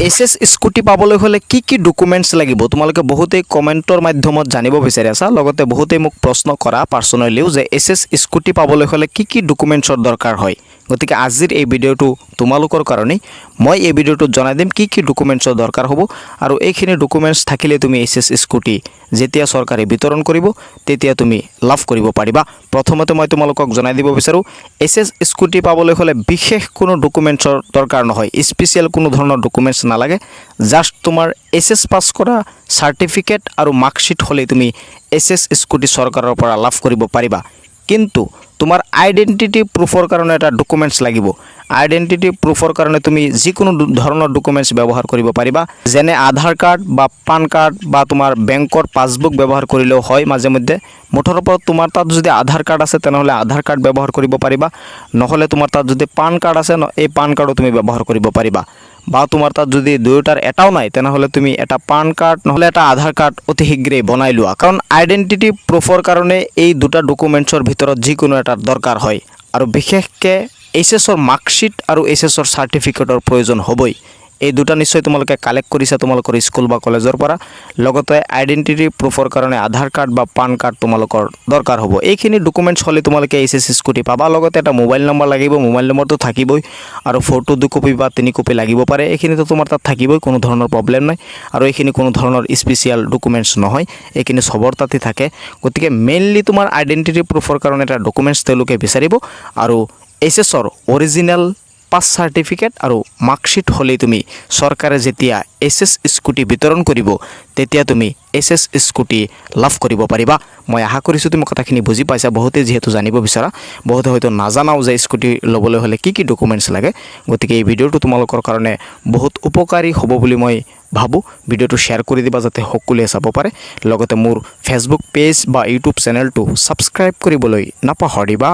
SS scooty পাবলৈ হলে কি ডকুমেণ্টছ লাগিব তোমালোকে বহুতেই কমেণ্টৰ মাধ্যমত জানিব বিচাৰি আছা লগতে বহুতেই মোক প্ৰশ্ন কৰা পাৰ্সোনালিও যে এছএছ স্কুটি পাবলৈ হলে কি ডকুমেণ্টছৰ দৰকাৰ হয় গতিকে আজিৰ এই ভিডিওটো তোমালোকৰ কাৰণে মই এই ভিডিওটোত জনাই দিম কি ডকুমেণ্টছৰ দৰকাৰ হ'ব আৰু এইখিনি ডকুমেণ্টছ থাকিলে তুমি এছএছ স্কুটি যেতিয়া চৰকাৰে বিতৰণ কৰিব তেতিয়া তুমি লাভ কৰিব পাৰিবা প্ৰথমতে মই তোমালোকক জনাই দিব বিচাৰো এছএছ স্কুটি পাবলৈ হলে বিশেষ কোনো ডকুমেণ্টছৰ দৰকাৰ নহয় স্পেশাল কোনো ধৰণৰ ডকুমেণ্টছ নালাগে জাস্ট তোমাৰ এছএছ পাস কৰা সাৰ্টিফিকেট আৰু মাৰ্কশিট হলে তুমি এছএছ স্কুটি চৰকাৰৰ পৰা লাভ কৰিব পাৰিবা কিন্তু তোমাৰ আইডেন্টিটি প্ৰুফৰ কাৰণে এটা ডকুমেণ্টছ লাগিব আইডেন্টিটি প্ৰুফৰ কাৰণে তুমি যিকোনো ধৰণৰ ডকুমেণ্টছ ব্যৱহাৰ কৰিব পাৰিবা যেনে আধাৰ কাৰ্ড বা পান কাৰ্ড বা তোমাৰ বেংকৰ পাছবুক ব্যৱহাৰ কৰিলেও হয় মাজে মধ্যে মুঠৰ ওপৰত তোমাৰ তাত যদি আধাৰ কাৰ্ড আছে তেনেহলে আধাৰ কাৰ্ড ব্যৱহাৰ কৰিব পাৰিবা নহলে তোমাৰ তাত যদি পান কাৰ্ড আছে এই পান কাৰ্ডও তুমি ব্যৱহাৰ কৰিব পাৰিবা বা তোমাৰ তাত যদি দুয়োটাৰ এটাও নাই তেনেহলে তুমি এটা পান কাৰ্ড নহলে এটা আধাৰ কাৰ্ড অতি শীঘ্ৰেই বনাই লোৱা কাৰণ আইডেন্টিটি প্ৰুফৰ কাৰণে এই দুটা ডকুমেণ্টছৰ ভিতৰত যিকোনো এটা দৰকাৰ হয় আৰু বিশেষকৈ এইচএছৰ মাৰ্কশিট আৰু এইচএছৰ সাৰ্টিফিকেটৰ প্ৰয়োজন হ'বই এই দুটা নিশ্চয় তোমালোকে কালেক্ট কৰিছা তোমালোকৰ স্কুল বা কলেজৰ পৰা লগতে আইডেন্টিটি প্ৰুফৰ কাৰণে আধাৰ কাৰ্ড বা পান কাৰ্ড তোমালোকৰ দৰকাৰ হ'ব এইখিনি ডকুমেণ্টছ হলে তোমালোকে এছএছ স্কুটি পাবা লগতে এটা মোবাইল নম্বৰ লাগিব মোবাইল নম্বৰটো থাকিবই আৰু ফটো 2 কপি বা 3 কপি লাগিব পাৰে এইখিনিতো তোমাৰ তাত থাকিবই কোনো ধৰণৰ প্ৰবলেম নাই আৰু এইখিনি কোনো ধৰণৰ স্পেশাল ডকুমেণ্টছ নহয় এইখিনি সবৰ তাতে থাকে গতিকে মেইনলি তোমাৰ আইডেন্টিটি প্ৰুফৰ কাৰণে এটা ডকুমেণ্টছ তেওঁলোকে বিচাৰিব আৰু এছএছৰ অৰিজিনেল পাছ সাৰ্টিফিকেট আৰু মাৰ্কশিট হলে তুমি চৰকাৰে যেতিয়া এছএছ স্কুটি বিতৰণ কৰিব তেতিয়া তুমি এছএছ স্কুটি লাভ কৰিব পাৰিবা মই আশা কৰিছো তুমি কথাখিনি বুজি পাইছা বহুতে যেহেতু জানিব বিচাৰা বহুতে হয়তো নাজানাও যে স্কুটি ল'বলৈ হলে কি ডকুমেণ্টছ লাগে গতিকে এই ভিডিওটো তোমালোকৰ কাৰণে বহুত উপকাৰী হ'ব বুলি মই ভাবো ভিডিওটো শেয়াৰ কৰি দিবা যাতে সকলোৱে চাব পাৰে লগতে মোৰ ফেসবুক পেজ বা ইউটিউব চেনেলটো সাবস্ক্ৰাইব কৰিবলৈ নাপাহৰিবা